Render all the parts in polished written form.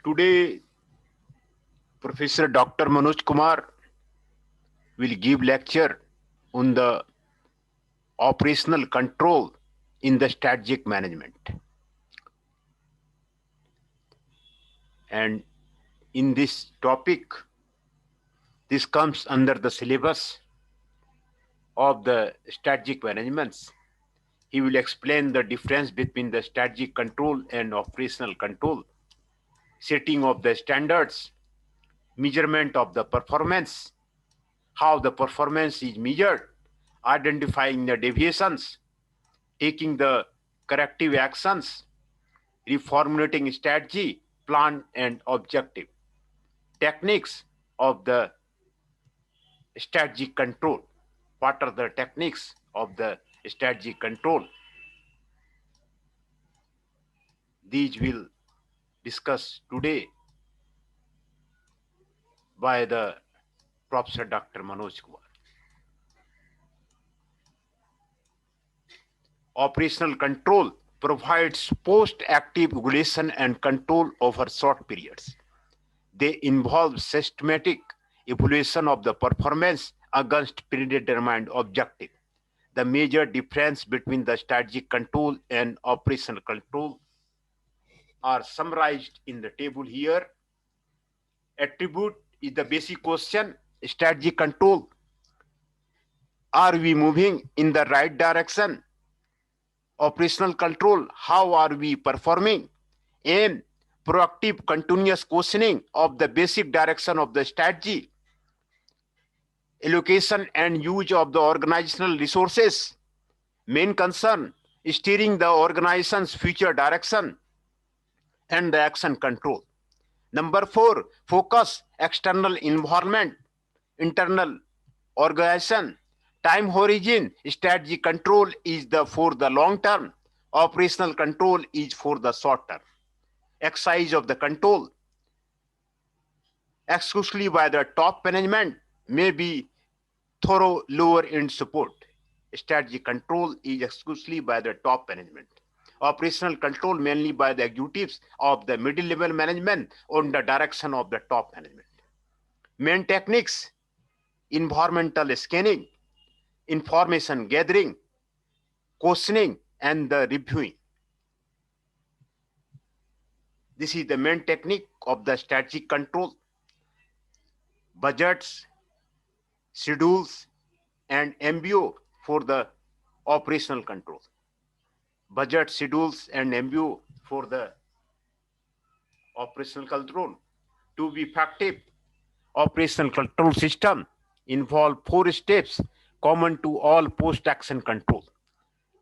Today, Professor Dr. Manoj Kumar will give lecture on the operational control in the strategic management. And in this topic, this comes under the syllabus of the strategic management. He will explain the difference between the strategic control and operational control, setting of the standards, measurement of the performance, how the performance is measured, identifying the deviations, taking the corrective actions, reformulating strategy, plan, and objective, techniques of the strategic control. What are the techniques of the strategic control? These will discuss today by the Professor Dr. Manoj Kumar. Operational control provides post-active regulation and control over short periods. They involve systematic evaluation of the performance against predetermined objective. The major difference between the strategic control and operational control are summarized in the table here. Attribute is the basic question. Strategic control. Are we moving in the right direction? Operational control. How are we performing? Aim. Proactive continuous questioning of the basic direction of the strategy. Allocation and use of the organizational resources. Main concern, steering the organization's future direction and the action control. Number 4, focus, external environment, internal organization, time horizon. Strategy control is for the long term. Operational control is for the short term. Exercise of the control, exclusively by the top management, may be thorough lower end support. Strategy control is exclusively by the top management. Operational control mainly by the executives of the middle level management on the direction of the top management. Main techniques: environmental scanning, information gathering, questioning, and the reviewing. This is the main technique of the strategic control. Budgets, schedules, and MBO for the operational control. Budget, schedules, and MBO for the operational control. To be effective, operational control system involve 4 steps common to all post-action control.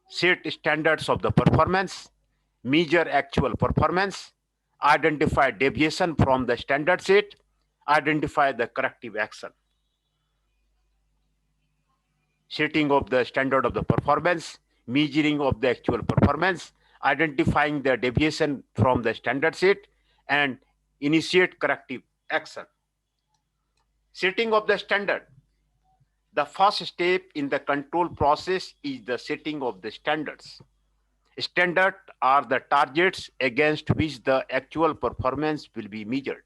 Set standards of the performance, measure actual performance, identify deviation from the standard set, identify the corrective action. Setting of the standard of the performance, measuring of the actual performance, identifying the deviation from the standard set, and initiate corrective action. Setting of the standard. The first step in the control process is the setting of the standards. Standards are the targets against which the actual performance will be measured.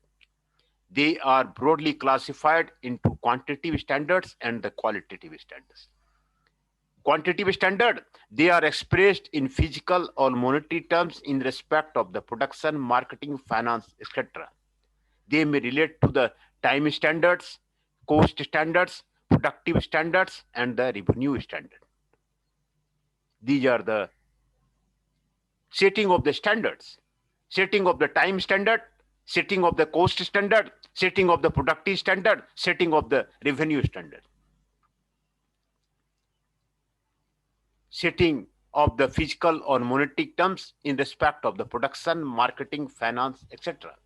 They are broadly classified into quantitative standards and the qualitative standards. Quantitative standard, they are expressed in physical or monetary terms in respect of the production, marketing, finance, etc. They may relate to the time standards, cost standards, productive standards, and the revenue standard. These are the setting of the standards, setting of the time standard, setting of the cost standard, setting of the productive standard, setting of the revenue standard. Setting of the physical or monetary terms in respect of the production, marketing, finance, etc.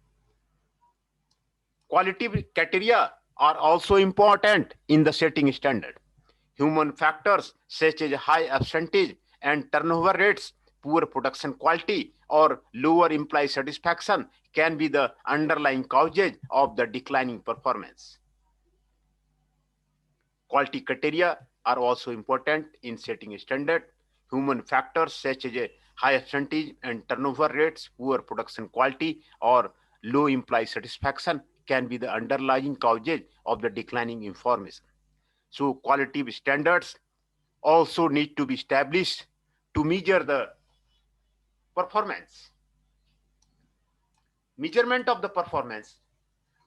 Qualitative criteria are also important in the setting standard. Human factors such as high absenteeism and turnover rates, poor production quality, or lower employee satisfaction can be the underlying causes of the declining performance. Quality criteria are also important in setting a standard. Human factors such as high absenteeism and turnover rates, poor production quality, or low employee satisfaction can be the underlying causes of the declining information. So quality standards also need to be established to measure the performance. Measurement of the performance.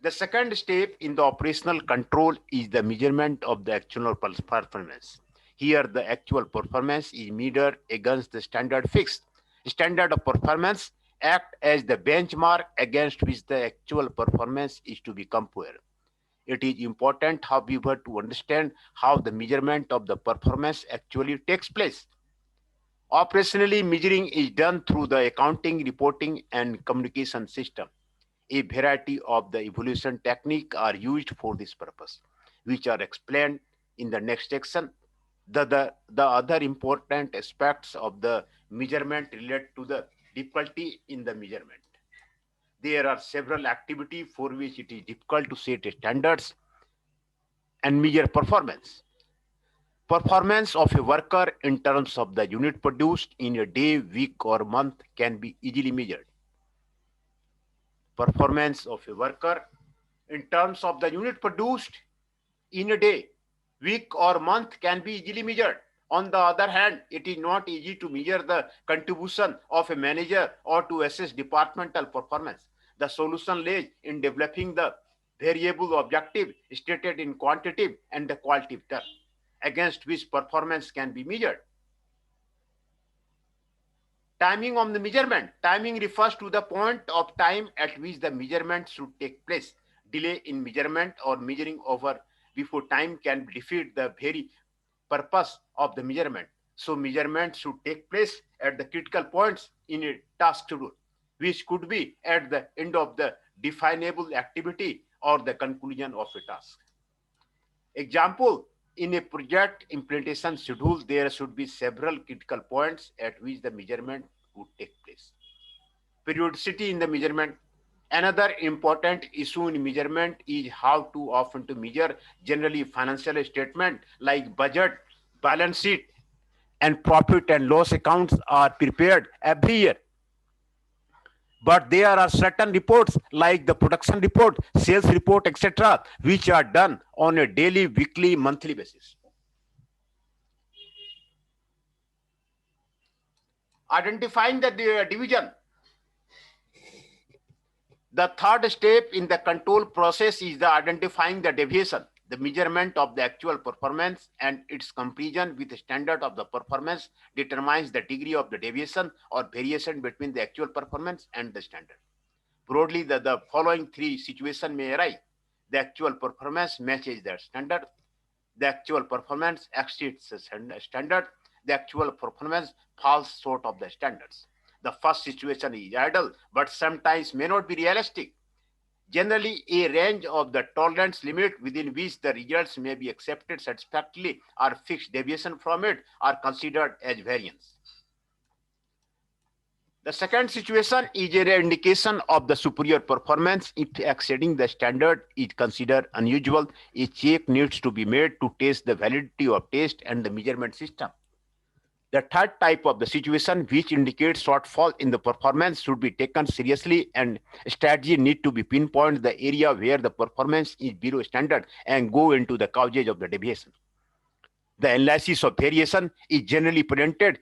The second step in the operational control is the measurement of the actual performance. Here, the actual performance is measured against the standard fixed. Standard of performance act as the benchmark against which the actual performance is to be compared. It is important, however, to understand how the measurement of the performance actually takes place. Operationally, measuring is done through the accounting, reporting, and communication system. A variety of the evaluation techniques are used for this purpose, which are explained in the next section. The other important aspects of the measurement relate to the difficulty in the measurement. There are several activities for which it is difficult to set standards and measure performance. Performance of a worker in terms of the unit produced in a day, week, or month can be easily measured. Performance of a worker in terms of the unit produced in a day, week, or month can be easily measured. On the other hand, it is not easy to measure the contribution of a manager or to assess departmental performance. The solution lies in developing the variable objective stated in quantitative and the qualitative terms against which performance can be measured. Timing of the measurement. Timing refers to the point of time at which the measurement should take place. Delay in measurement or measuring over before time can defeat the very purpose of the measurement. So measurement should take place at the critical points in a task schedule, which could be at the end of the definable activity or the conclusion of a task. Example, in a project implementation schedule, there should be several critical points at which the measurement would take place. Periodicity in the measurement. Another important issue in measurement is how to often to measure. Generally, financial statement like budget, balance sheet, and profit and loss accounts are prepared every year. But there are certain reports like the production report, sales report, etc., which are done on a daily, weekly, monthly basis. Identifying the division. The third step in the control process is the identifying the deviation, the measurement of the actual performance and its comparison with the standard of the performance determines the degree of the deviation or variation between the actual performance and the standard. Broadly, the following three situations may arise. The actual performance matches the standard. The actual performance exceeds the standard. The actual performance falls short of the standards. The first situation is ideal, but sometimes may not be realistic. Generally, a range of the tolerance limit within which the results may be accepted satisfactorily or fixed deviation from it are considered as variance. The second situation is an indication of the superior performance. If exceeding the standard is considered unusual, a check needs to be made to test the validity of test and the measurement system. The third type of the situation which indicates shortfall in the performance should be taken seriously and strategy need to be pinpoint the area where the performance is below standard and go into the causes of the deviation. The analysis of variation is generally presented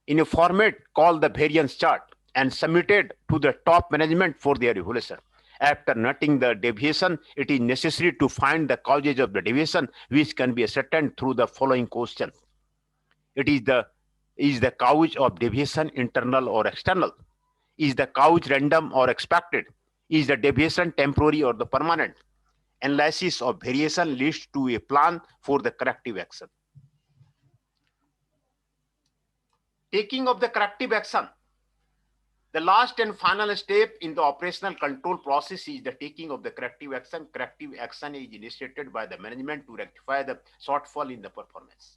in a format called the variance chart and submitted to the top management for their evaluation. After noting the deviation, it is necessary to find the causes of the deviation, which can be ascertained through the following questions. Is the cause of deviation internal or external? Is the cause random or expected? Is the deviation temporary or the permanent? Analysis of variation leads to a plan for the corrective action. Taking of the corrective action. The last and final step in the operational control process is the taking of the corrective action. Corrective action is initiated by the management to rectify the shortfall in the performance.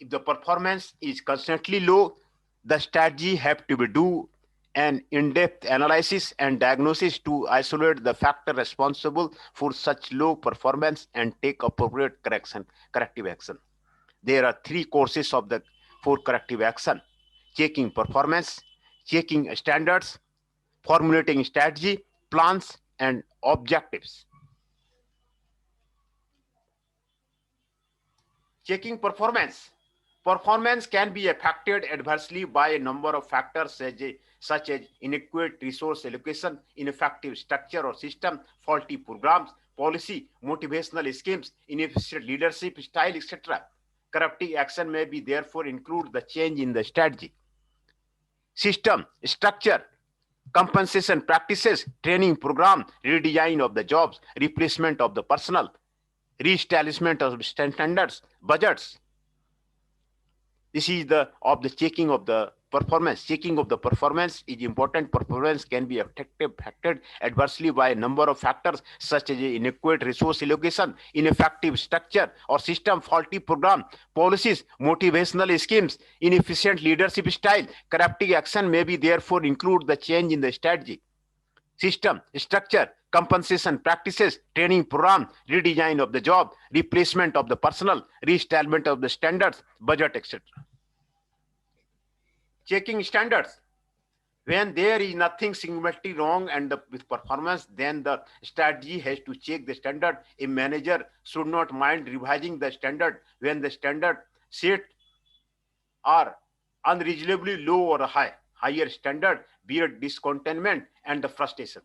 If the performance is constantly low, the strategy have to be do an in-depth analysis and diagnosis to isolate the factor responsible for such low performance and take appropriate corrective action. There are three courses for corrective action: checking performance, checking standards, formulating strategy, plans, and objectives. Checking performance. Performance can be affected adversely by a number of factors such as inadequate resource allocation, ineffective structure or system, faulty programs, policy, motivational schemes, inefficient leadership style, etc. Corrective action may be therefore include the change in the strategy, system, structure, compensation practices, training program, redesign of the jobs, replacement of the personnel, re-establishment of standards, budgets. This is the checking of the performance. Checking of the performance is important. Performance can be affected adversely by a number of factors such as inadequate resource allocation, ineffective structure or system, faulty program, policies, motivational schemes, inefficient leadership style. Corrective action may be therefore include the change in the strategy, system, structure, compensation practices, training program, redesign of the job, replacement of the personnel, re-establishment of the standards, budget, etc. Checking standards. When there is nothing significantly wrong with performance, then the strategy has to check the standard. A manager should not mind revising the standard when the standard set are unreasonably low or high. Higher standard bear discontentment and the frustration.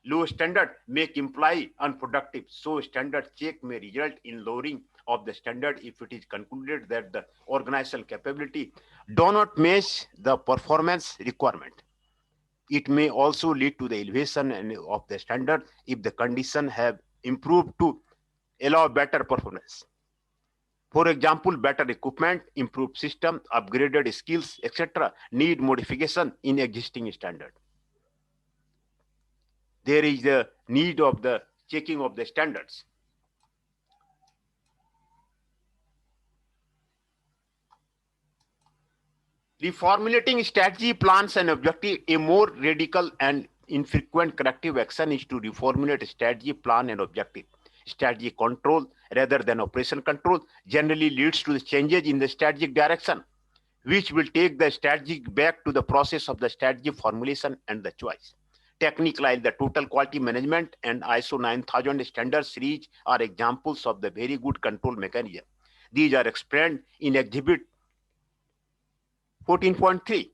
Low standard make employee unproductive, so standard check may result in lowering of the standard if it is concluded that the organizational capability do not match the performance requirement. It may also lead to the elevation of the standard if the condition have improved to allow better performance. For example, better equipment, improved system, upgraded skills, etc. need modification in existing standard. There is the need of the checking of the standards. Reformulating strategy, plans, and objective. A more radical and infrequent corrective action is to reformulate strategy, plan, and objective. Strategy control rather than operation control generally leads to the changes in the strategic direction, which will take the strategy back to the process of the strategy formulation and the choice. Techniques like the total quality management and ISO 9000 standard series are examples of the very good control mechanism. These are explained in Exhibit 14.3.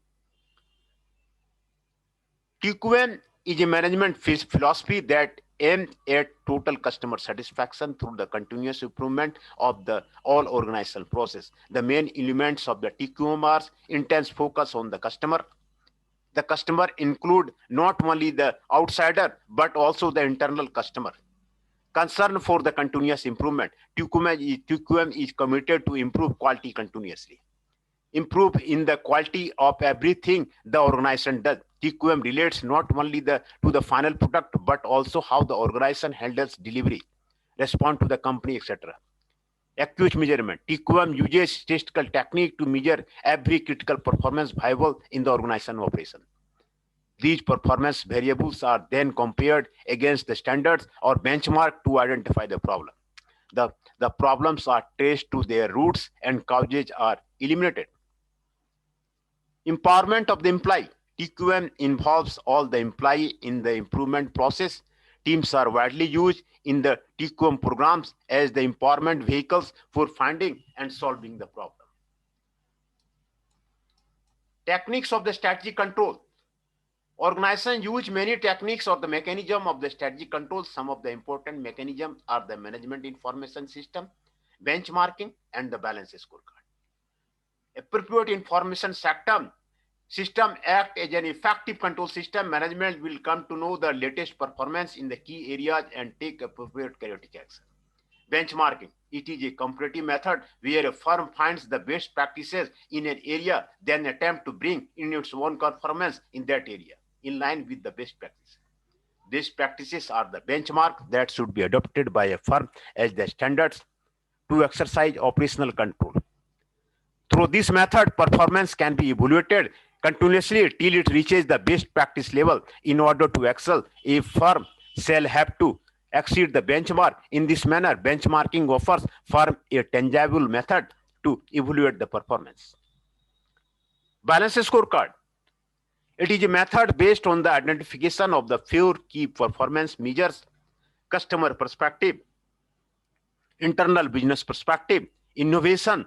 TQM is a management philosophy that aims at total customer satisfaction through the continuous improvement of the all organizational process. The main elements of the TQM are intense focus on the customer. The customer include not only the outsider but also the internal customer. Concern for the continuous improvement. TQM is committed to improve quality continuously. Improve in the quality of everything the organization does. TQM relates not only to the final product but also how the organization handles delivery, respond to the company, etc. Accurate measurement. TQM uses statistical technique to measure every critical performance variable in the organization operation. These performance variables are then compared against the standards or benchmark to identify the problem. The problems are traced to their roots and causes are eliminated. Empowerment of the employee. TQM involves all the employee in the improvement process. Teams are widely used in the TQM programs as the empowerment vehicles for finding and solving the problem. Techniques of the strategy control. Organizations use many techniques or the mechanism of the strategy control. Some of the important mechanisms are the management information system, benchmarking, and the balance scorecard. Appropriate information system act as an effective control system. Management will come to know the latest performance in the key areas and take appropriate corrective action. Benchmarking. It is a comparative method where a firm finds the best practices in an area, then attempt to bring in its own performance in that area, in line with the best practices. Best practices are the benchmark that should be adopted by a firm as the standards to exercise operational control. Through this method, performance can be evaluated continuously till it reaches the best practice level. In order to excel, a firm shall have to exceed the benchmark. In this manner, benchmarking offers firm a tangible method to evaluate the performance. Balance scorecard. It is a method based on the identification of the 4 key performance measures: customer perspective, internal business perspective, innovation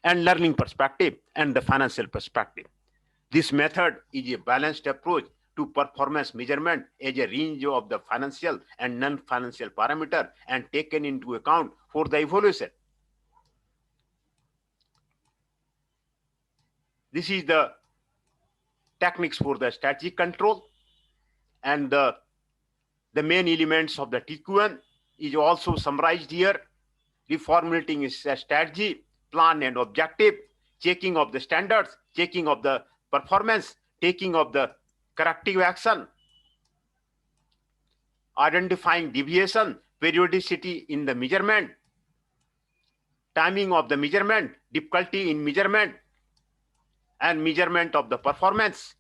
and learning perspective, and the financial perspective. This method is a balanced approach to performance measurement as a range of the financial and non-financial parameter and taken into account for the evaluation. This is the techniques for the strategic control, and the main elements of the TQN is also summarized here. Reformulating is a strategy, plan and objective, checking of the standards, checking of the performance, taking of the corrective action, identifying deviation, periodicity in the measurement, timing of the measurement, difficulty in measurement, and measurement of the performance.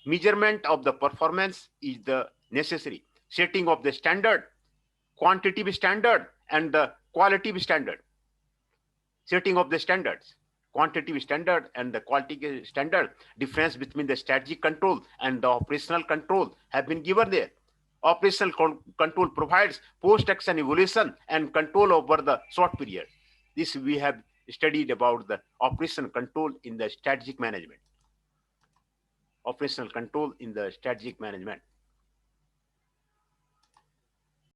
Measurement of the performance is the necessary. Setting of the standard, quantitative standard and the qualitative standard. Setting of the standards, quantitative standard and the qualitative standard. Difference between the strategic control and the operational control have been given there. Operational control provides post-action evaluation and control over the short period. This we have studied about the operational control in the strategic management. Operational control in the strategic management.